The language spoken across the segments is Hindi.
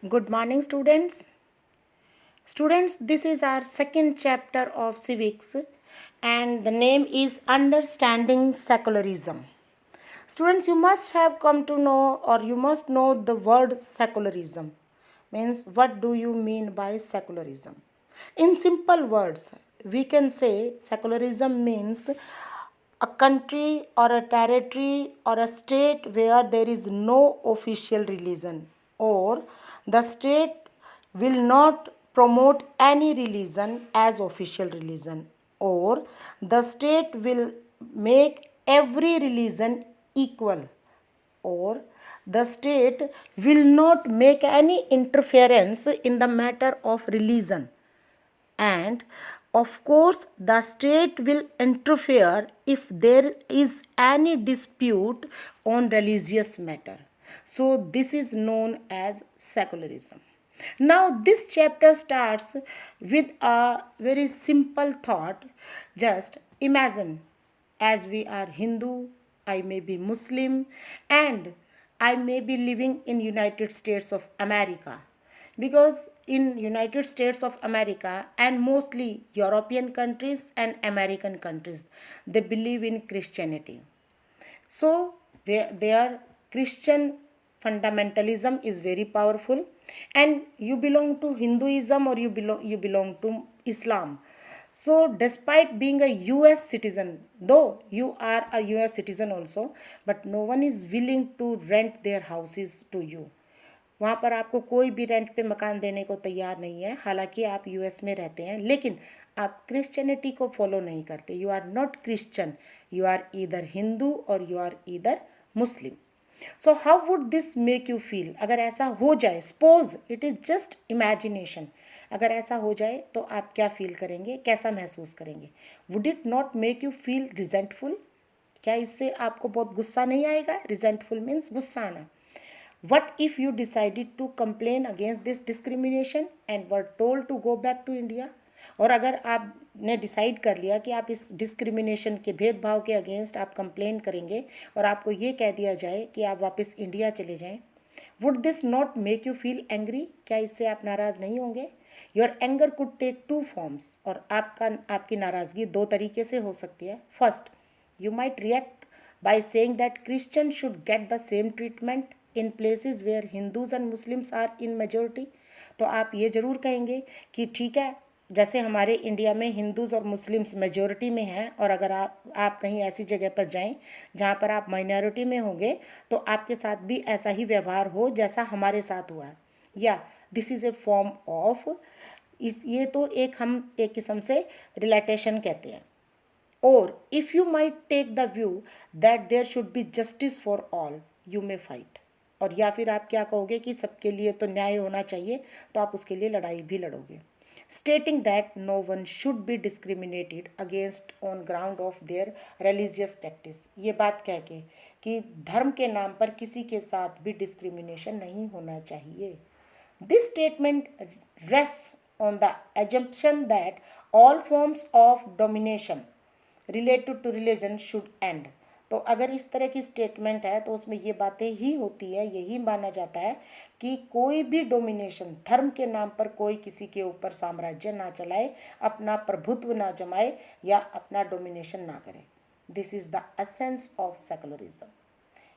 Good morning, students. Students, this is our second chapter of civics, and the name is Understanding Secularism. Students, you must have come to know or you must know the word secularism. Means, what do you mean by secularism? In simple words, we can say secularism means a country or a territory or a state where there is no official religion, or the state will not promote any religion as official religion, or the state will make every religion equal, or the state will not make any interference in the matter of religion, and of course the state will interfere if there is any dispute on religious matter. So this is known as secularism. Now this chapter starts with a very simple thought. Just imagine, as we are Hindu, I may be Muslim, and I may be living in United States of America, because in United States of America and mostly European countries and American countries, they believe in Christianity. So their Christian fundamentalism is very powerful, and you belong to Hinduism or you belong to Islam. So despite being a US citizen, though you are a US citizen also, but no one is willing to rent their houses to you. वहाँ पर आपको कोई भी रेंट पे मकान देने को तैयार नहीं है, हालांकि आप यूएस में रहते हैं, लेकिन आप क्रिश्चियनिटी को फॉलो नहीं करते. You are not Christian, you are either Hindu और you are either Muslim. So how would this make you feel? अगर ऐसा हो जाए, suppose it is just imagination, अगर ऐसा हो जाए तो आप क्या फील करेंगे, कैसा महसूस करेंगे? Would it not make you feel resentful? क्या इससे आपको बहुत गुस्सा नहीं आएगा? रिजेंटफुल मीन्स गुस्सा आना. What if you decided to complain against this discrimination and were told to go back to India? और अगर आपने डिसाइड कर लिया कि आप इस डिस्क्रिमिनेशन के भेदभाव के अगेंस्ट आप कंप्लेन करेंगे और आपको ये कह दिया जाए कि आप वापस इंडिया चले जाएं, would this not make you feel angry? क्या इससे आप नाराज़ नहीं होंगे? Your anger could take two forms, और आपकी नाराज़गी दो तरीके से हो सकती है. First, you might react by saying that Christians should get the same treatment in places where Hindus and Muslims are in majority. तो आप ये ज़रूर कहेंगे कि ठीक है, जैसे हमारे इंडिया में हिंदूज़ और मुस्लिम्स मेजॉरिटी में हैं, और अगर आप कहीं ऐसी जगह पर जाएं जहां पर आप माइनॉरिटी में होंगे तो आपके साथ भी ऐसा ही व्यवहार हो जैसा हमारे साथ हुआ है. या this is a form of ये तो हम एक किस्म से रिलेटेशन कहते हैं. Or if you might take the view that there should be justice for all, you may fight. और या फिर आप क्या कहोगे कि सबके लिए तो न्याय होना चाहिए, तो आप उसके लिए लड़ाई भी लड़ोगे. Stating that no one should be discriminated against on ground of their religious practice. ये बात कह के कि धर्म के नाम पर किसी के साथ भी डिस्क्रिमिनेशन नहीं होना चाहिए. This statement rests on the assumption that all forms of domination related to religion should end. तो अगर इस तरह की स्टेटमेंट है तो उसमें ये बातें ही होती है, यही माना जाता है कि कोई भी डोमिनेशन, धर्म के नाम पर कोई किसी के ऊपर साम्राज्य ना चलाए, अपना प्रभुत्व ना जमाए या अपना डोमिनेशन ना करे. This is the essence of secularism.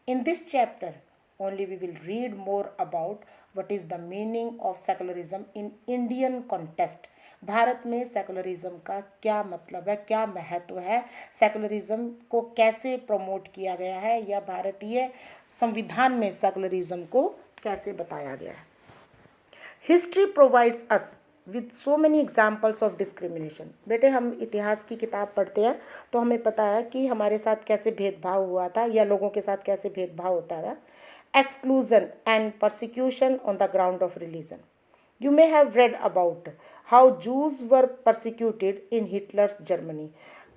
In this chapter only we will read more about what is the meaning of secularism in Indian context. Bharat में सेकुलरिज्म का क्या मतलब है, क्या महत्व है, सेकुलरिज्म को कैसे प्रमोट किया गया है, या भारतीय संविधान में सेकुलरिज्म को कैसे बताया गया है. History provides us with so many examples of discrimination. बेटे, हम इतिहास की किताब पढ़ते हैं तो हमें पता है कि हमारे साथ कैसे भेदभाव हुआ था या लोगों के साथ कैसे भेदभाव होता था. Exclusion and persecution on the ground of religion. You may have read about how Jews were persecuted in Hitler's Germany.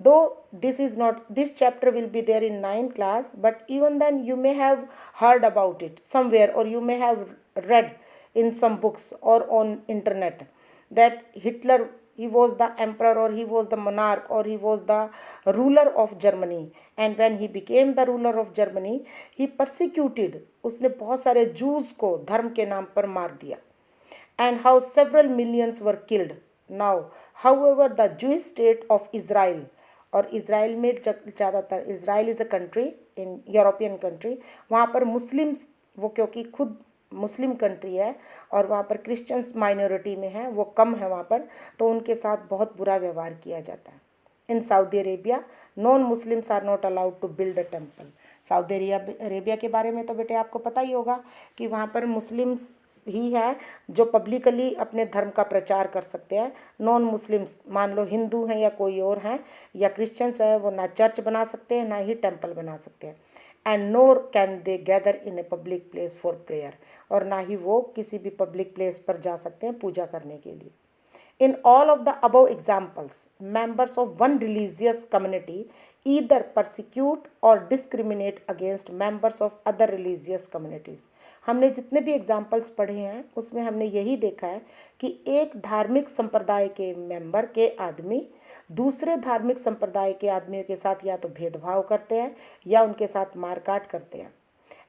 Though this chapter will be there in 9th class, but even then you may have heard about it somewhere, or you may have read in some books or on internet that Hitler, he was the emperor or he was the monarch or he was the ruler of Germany, and when he became the ruler of Germany, he persecuted, उसने बहुत सारे Jews को धर्म के नाम पर मार दिया. and how several millions were killed. Now, however, the Jewish state of Israel, और इसराइल में ज़्यादातर, Israel is a country in European country, वहाँ पर मुस्लिम्स, वो क्योंकि खुद मुस्लिम कंट्री है और वहाँ पर क्रिश्चियंस माइनॉरिटी में है, वो कम है वहाँ पर, तो उनके साथ बहुत बुरा व्यवहार किया जाता है. In Saudi Arabia non Muslims are not allowed to build a temple. Saudi Arabia के बारे में तो बेटे आपको पता ही होगा कि वहाँ पर मुस्लिम्स ही है जो पब्लिकली अपने धर्म का प्रचार कर सकते हैं. नॉन मुस्लिम्स, मान लो हिंदू हैं या कोई और हैं या क्रिश्चियंस है, वो ना चर्च बना सकते हैं ना ही टेम्पल बना सकते हैं. And NOR can they gather in a public place for prayer, और ना ही वो किसी भी पब्लिक प्लेस पर जा सकते हैं पूजा करने के लिए. In all of the above examples, members of one religious community either persecute or discriminate against members of other religious communities. हमने जितने भी एग्जाम्पल्स पढ़े हैं उसमें हमने यही देखा है कि एक धार्मिक संप्रदाय के मेंबर के आदमी दूसरे धार्मिक संप्रदाय के आदमियों के साथ या तो भेदभाव करते हैं या उनके साथ मारकाट करते हैं.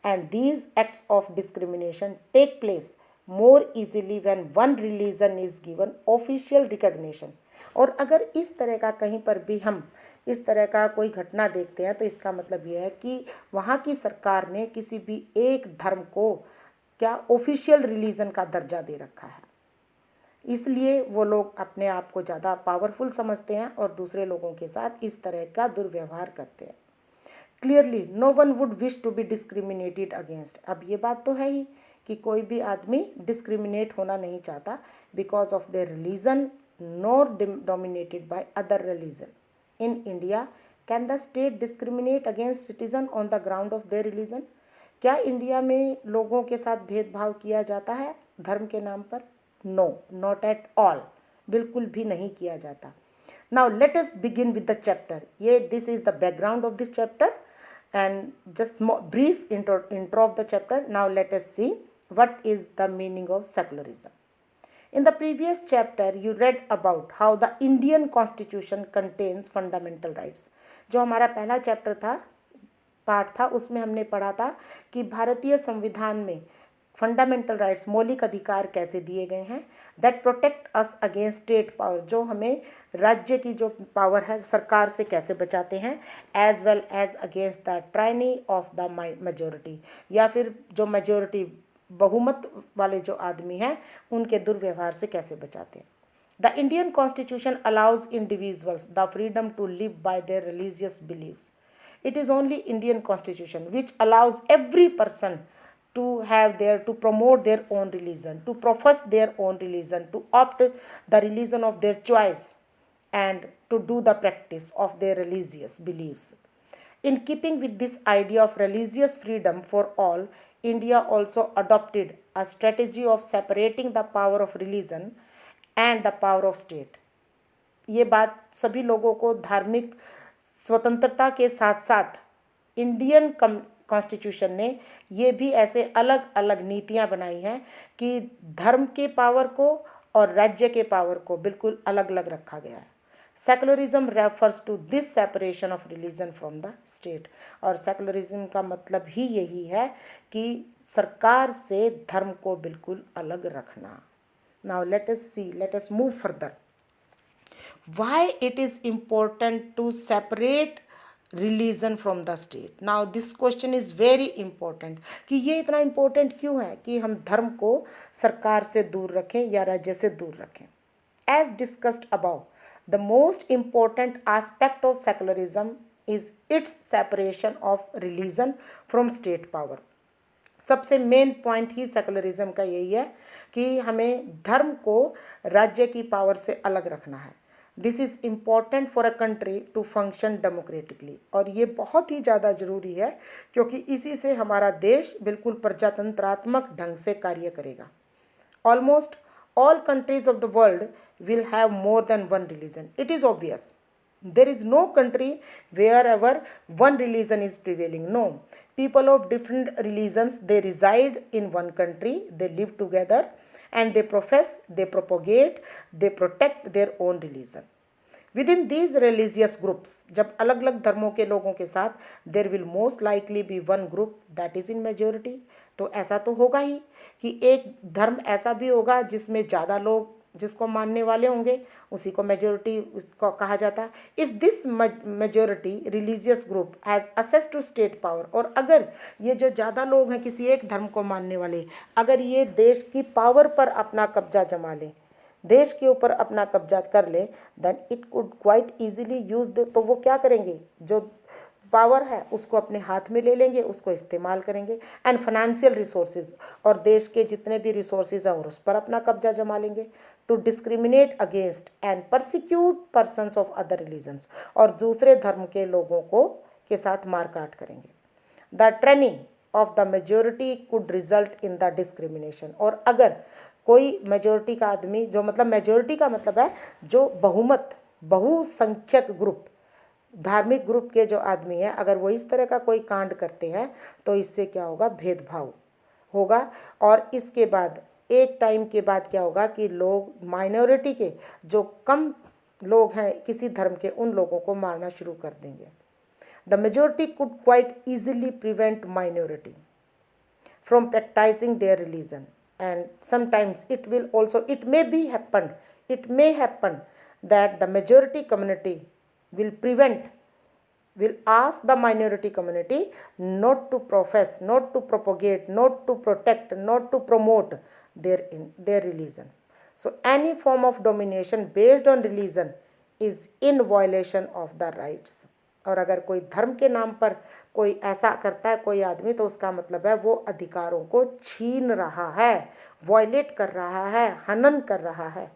And these acts of discrimination take place more easily when one religion is given official recognition. और अगर इस तरह का कहीं पर भी हम इस तरह का कोई घटना देखते हैं तो इसका मतलब यह है कि वहाँ की सरकार ने किसी भी एक धर्म को क्या ऑफिशियल रिलीजन का दर्जा दे रखा है, इसलिए वो लोग अपने आप को ज़्यादा पावरफुल समझते हैं और दूसरे लोगों के साथ इस तरह का दुर्व्यवहार करते हैं. Clearly no one would wish to be discriminated against. अब ये बात तो है ही कि कोई भी आदमी डिस्क्रिमिनेट होना नहीं चाहता because of their religion nor dominated by other religion. In India can the state discriminate against citizen on the ground of their religion. क्या इंडिया में लोगों के साथ भेदभाव किया जाता है धर्म के नाम पर? नो, नॉट एट ऑल, बिल्कुल भी नहीं किया जाता. Now let us begin with the chapter. This is the background of this chapter and just brief intro of the chapter. Now let us see what is the meaning of secularism. In the previous chapter you read about how the Indian Constitution contains fundamental rights. जो हमारा पहला चैप्टर था, पार्ट था, उसमें हमने पढ़ा था कि भारतीय संविधान में फंडामेंटल राइट्स, मौलिक अधिकार कैसे दिए गए हैं. That protect us against state power, जो हमें राज्य की जो पावर है सरकार से कैसे बचाते हैं. As well as against the tyranny of the majority, या फिर जो मेजोरिटी बहुमत वाले जो आदमी हैं उनके दुर्व्यवहार से कैसे बचाते हैं. The Indian constitution allows individuals the freedom to live by their religious beliefs. It is only Indian Constitution which allows every person to promote their own religion, to profess their own religion, to opt the religion of their choice and to do the practice of their religious beliefs. In keeping with this idea of religious freedom for all, India also adopted a strategy of separating the power of religion and the power of state. ये बात सभी लोगों को धार्मिक स्वतंत्रता के साथ साथ इंडियन कॉन्स्टिट्यूशन ने ये भी ऐसे अलग अलग नीतियां बनाई हैं कि धर्म के पावर को और राज्य के पावर को बिल्कुल अलग अलग रखा गया है. Secularism refers to this separation of religion from the state. और सेकुलरिज्म का मतलब ही यही है कि सरकार से धर्म को बिल्कुल अलग रखना. Now let us move further. Why it is important to separate religion from the state. Now this question is very important कि ये इतना important क्यों है कि हम धर्म को सरकार से दूर रखें या राज्य से दूर रखें. As discussed above, the most important aspect of secularism is its separation of religion from state power. सबसे मेन पॉइंट ही सेकुलरिज्म का यही है कि हमें धर्म को राज्य की पावर से अलग रखना है. This is important for a country to function democratically. और ये बहुत ही ज़्यादा ज़रूरी है क्योंकि इसी से हमारा देश बिल्कुल प्रजातंत्रात्मक ढंग से कार्य करेगा. Almost all countries of the world will have more than one religion. It is obvious. There is no country wherever one religion is prevailing. No. People of different religions, they reside in one country, they live together and they profess, they propagate, they protect their own religion. Within these religious groups, जब अलग अलग धर्मों के लोगों के साथ there will most likely be one group that is in majority. तो ऐसा तो होगा ही कि एक धर्म ऐसा भी होगा जिसमें ज़्यादा लोग जिसको मानने वाले होंगे, उसी को मेजोरिटी उसको कहा जाता है। If this majority religious group has access to state power, और अगर ये जो ज़्यादा लोग हैं किसी एक धर्म को मानने वाले, अगर ये देश की पावर पर अपना कब्जा जमा लें, देश के ऊपर अपना कब्जा कर ले, then it could quite easily use the, तो वो क्या करेंगे, जो पावर है उसको अपने हाथ में ले लेंगे, उसको इस्तेमाल करेंगे, एंड फाइनेंशियल रिसोर्सेज, और देश के जितने भी रिसोर्सेज हैं और उस पर अपना कब्जा जमा लेंगे, to discriminate against and persecute persons of other religions, और दूसरे धर्म के लोगों को के साथ मारकाट करेंगे। The training of the majority could result in the discrimination, और अगर कोई मेजोरिटी का आदमी, जो मतलब मेजोरिटी का मतलब है जो बहुमत बहुसंख्यक ग्रुप धार्मिक ग्रुप के जो आदमी हैं, अगर वो इस तरह का कोई कांड करते हैं तो इससे क्या होगा, भेदभाव होगा। और इसके बाद एक टाइम के बाद क्या होगा कि लोग माइनॉरिटी के जो कम लोग हैं किसी धर्म के, उन लोगों को मारना शुरू कर देंगे। The majority could quite easily prevent minority from practicing their religion, and sometimes it may happen that the majority community will prevent will ask the minority community not to profess, not to propagate, not to protect, not to promote their religion. So any form of domination based on religion is in violation of the rights. और अगर कोई धर्म के नाम पर कोई ऐसा करता है कोई आदमी, तो उसका मतलब है वो अधिकारों को छीन रहा है, वायलेट कर रहा है, हनन कर रहा है।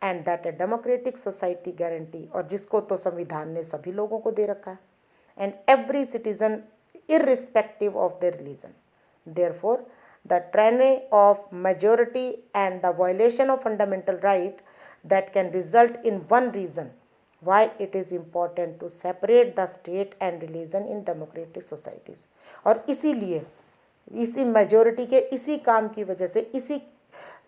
And that a democratic society guarantee, और जिसको तो संविधान ने सभी लोगों को दे रखा है, and every citizen irrespective of their religion. Therefore, the tyranny of majority and the violation of fundamental right that can result in one reason why it is important to separate the state and religion in democratic societies. और इसीलिए इसी मेजोरिटी के इसी काम की वजह से, इसी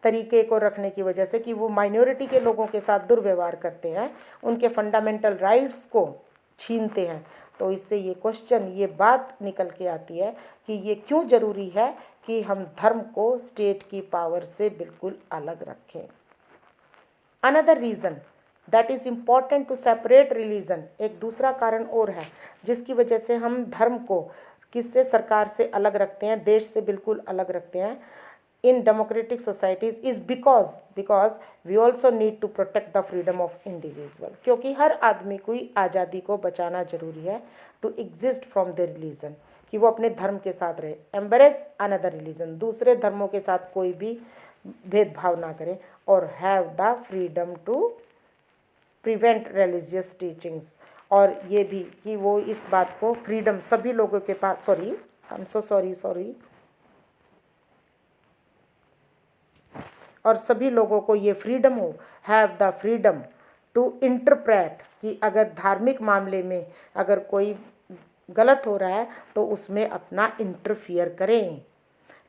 तरीके को रखने की वजह से कि वो माइनॉरिटी के लोगों के साथ दुर्व्यवहार करते हैं, उनके फंडामेंटल राइट्स को छीनते हैं, तो इससे ये क्वेश्चन, ये बात निकल के आती है कि ये क्यों ज़रूरी है कि हम धर्म को स्टेट की पावर से बिल्कुल अलग रखें। Another reason that is important to separate religion, एक दूसरा कारण और है जिसकी वजह से हम धर्म को किससे, सरकार से अलग रखते हैं, देश से बिल्कुल अलग रखते हैं in democratic societies is because we also need to protect the freedom of individual, क्योंकि हर आदमी को आज़ादी को बचाना जरूरी है, to exist from their religion, कि वो अपने धर्म के साथ रहे, embrace another religion, दूसरे धर्मों के साथ कोई भी भेदभाव ना करे, और have the freedom to prevent religious teachings, और ये भी कि वो इस बात को फ्रीडम सभी लोगों के पास, सॉरी और सभी लोगों को ये फ्रीडम हो, have the freedom to interpret, कि अगर धार्मिक मामले में अगर कोई गलत हो रहा है तो उसमें अपना इंटरफियर करें।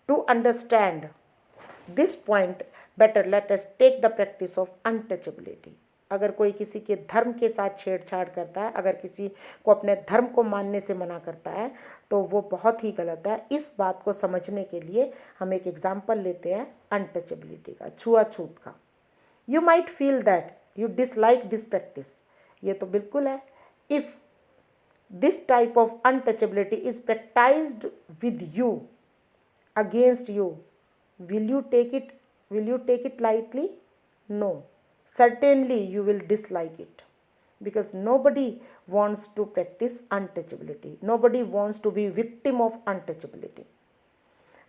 To understand this point better let us take the practice of untouchability. अगर कोई किसी के धर्म के साथ छेड़छाड़ करता है, अगर किसी को अपने धर्म को मानने से मना करता है, तो वो बहुत ही गलत है। इस बात को समझने के लिए हम एक एग्जाम्पल लेते हैं अनटचेबिलिटी का, छुआछूत का। You might feel that you dislike this practice, ये तो बिल्कुल है। If this type of untouchability is practised with you, against you, will you take it lightly? No, certainly you will dislike it, because nobody wants to practice untouchability, nobody wants to be victim of untouchability.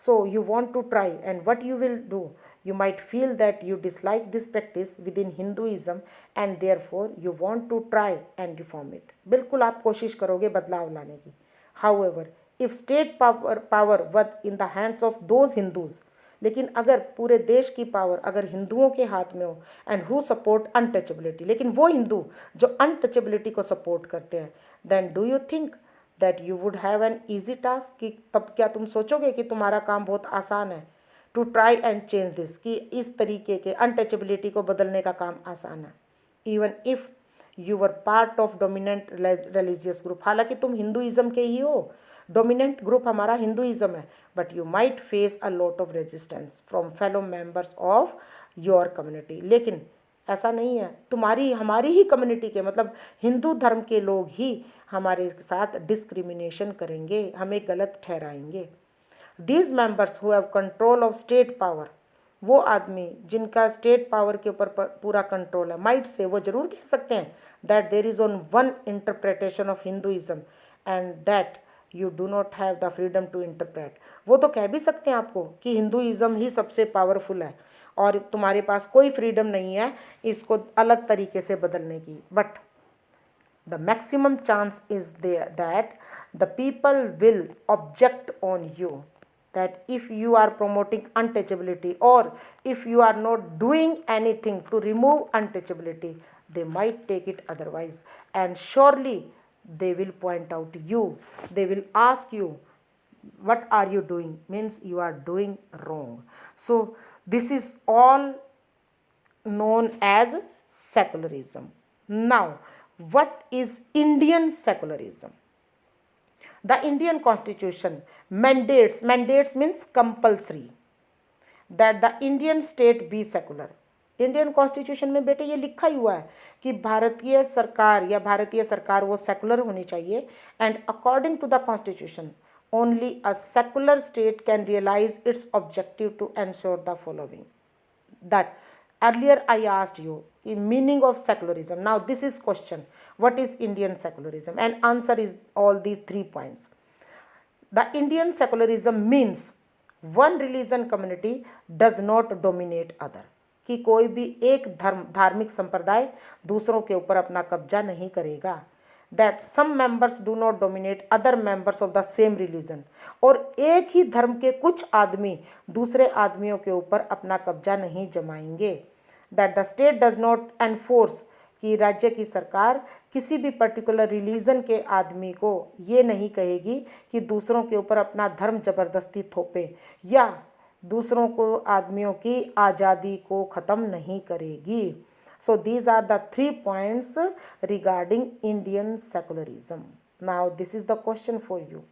So you want to try, and what you will do, you might feel that you dislike this practice within Hinduism, and therefore you want to try and reform it. बिल्कुल आप कोशिश करोगे बदलाव लाने की। However, if state power was in the hands of those Hindus, लेकिन अगर पूरे देश की पावर अगर हिंदुओं के हाथ में हो, एंड हु सपोर्ट अनटचेबिलिटी, लेकिन वो हिंदू जो अनटचेबिलिटी को सपोर्ट करते हैं, then do you think that you would have an easy task, कि तब क्या तुम सोचोगे कि तुम्हारा काम बहुत आसान है, to try and change this, कि इस तरीके के अनटचेबिलिटी को बदलने का काम आसान है, even if you were part of dominant religious group, हालांकि तुम हिंदुइज्म के ही हो, डोमिनेंट ग्रुप हमारा हिंदुइज्म है, but you might face a lot of resistance from fellow members of your community. लेकिन ऐसा नहीं है, तुम्हारी हमारी ही कम्युनिटी के मतलब हिंदू धर्म के लोग ही हमारे साथ डिस्क्रिमिनेशन करेंगे, हमें गलत ठहराएंगे। These members who have control of state power, वो आदमी जिनका स्टेट पावर के ऊपर पूरा कंट्रोल है, माइट से वो जरूर कह सकते हैं that there is only one interpretation of Hinduism and that you do not have the freedom to interpret. वो तो कह भी सकते हैं आपको कि हिंदुइज्म ही सबसे पावरफुल है और तुम्हारे पास कोई फ्रीडम नहीं है इसको अलग तरीके से बदलने की, but the maximum chance is there that the people will object on you, that if you are promoting untouchability or if you are not doing anything to remove untouchability, they might take it otherwise, and surely they will point out you, they will ask you what are you doing, means you are doing wrong. So this is all known as secularism. Now, what is Indian secularism? The Indian constitution mandates means compulsory, that the Indian state be secular. Indian constitution में बेटे ये लिखा ही हुआ है कि भारतीय सरकार वो सेकुलर होनी चाहिए, and according to the constitution only a secular state can realize its objective to ensure the following. That earlier I asked you the meaning of secularism. Now this is question, what is Indian secularism? And answer is all these 3 points. The Indian secularism means one religion community does not dominate other, कि कोई भी एक धार्मिक संप्रदाय दूसरों के ऊपर अपना कब्जा नहीं करेगा। That some members do not dominate other members of the same religion, और एक ही धर्म के कुछ आदमी दूसरे आदमियों के ऊपर अपना कब्जा नहीं जमाएंगे। That the state does not enforce, कि राज्य की सरकार किसी भी पर्टिकुलर रिलीजन के आदमी को ये नहीं कहेगी कि दूसरों के ऊपर अपना धर्म जबरदस्ती थोपे, या दूसरों को आदमियों की आज़ादी को ख़त्म नहीं करेगी। So these are the 3 points regarding Indian secularism. Now this is the question for you.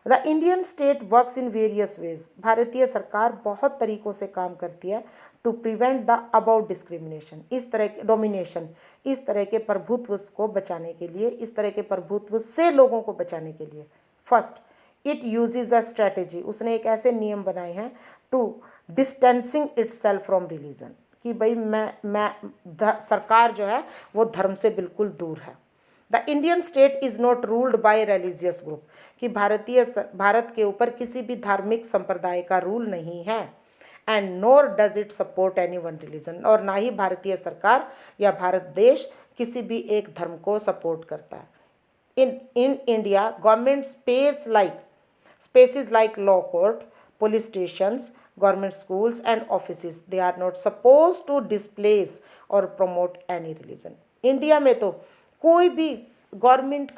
The Indian state works in various ways. भारतीय सरकार बहुत तरीक़ों से काम करती है to prevent the above discrimination, इस तरह के domination, इस तरह के प्रभुत्व को बचाने के लिए, इस तरह के प्रभुत्व से लोगों को बचाने के लिए। First, it uses a strategy, उसने एक ऐसे नियम बनाए हैं to distancing itself from religion, कि भाई सरकार जो है वो धर्म से बिल्कुल दूर है। The Indian state is not ruled by religious group, कि भारत के ऊपर किसी भी धार्मिक संप्रदाय का रूल नहीं है, and NOR does it support any one religion, और ना ही भारतीय सरकार या भारत देश किसी भी एक धर्म को सपोर्ट करता है। In India government spaces like law court, police stations, government schools and offices, they are not supposed to displace or promote any religion. India में तो कोई भी गवर्नमेंट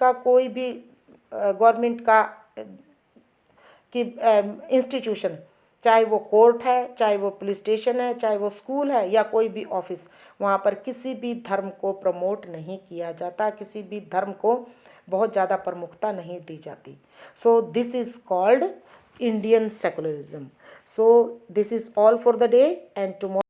का कि इंस्टीट्यूशन, चाहे वो कोर्ट है, चाहे वो पुलिस स्टेशन है, चाहे वो स्कूल है या कोई भी ऑफिस, वहाँ पर किसी भी धर्म को प्रमोट नहीं किया जाता, किसी भी धर्म को बहुत ज़्यादा प्रमुखता नहीं दी जाती। So this is called Indian secularism. So this is all for the day, and tomorrow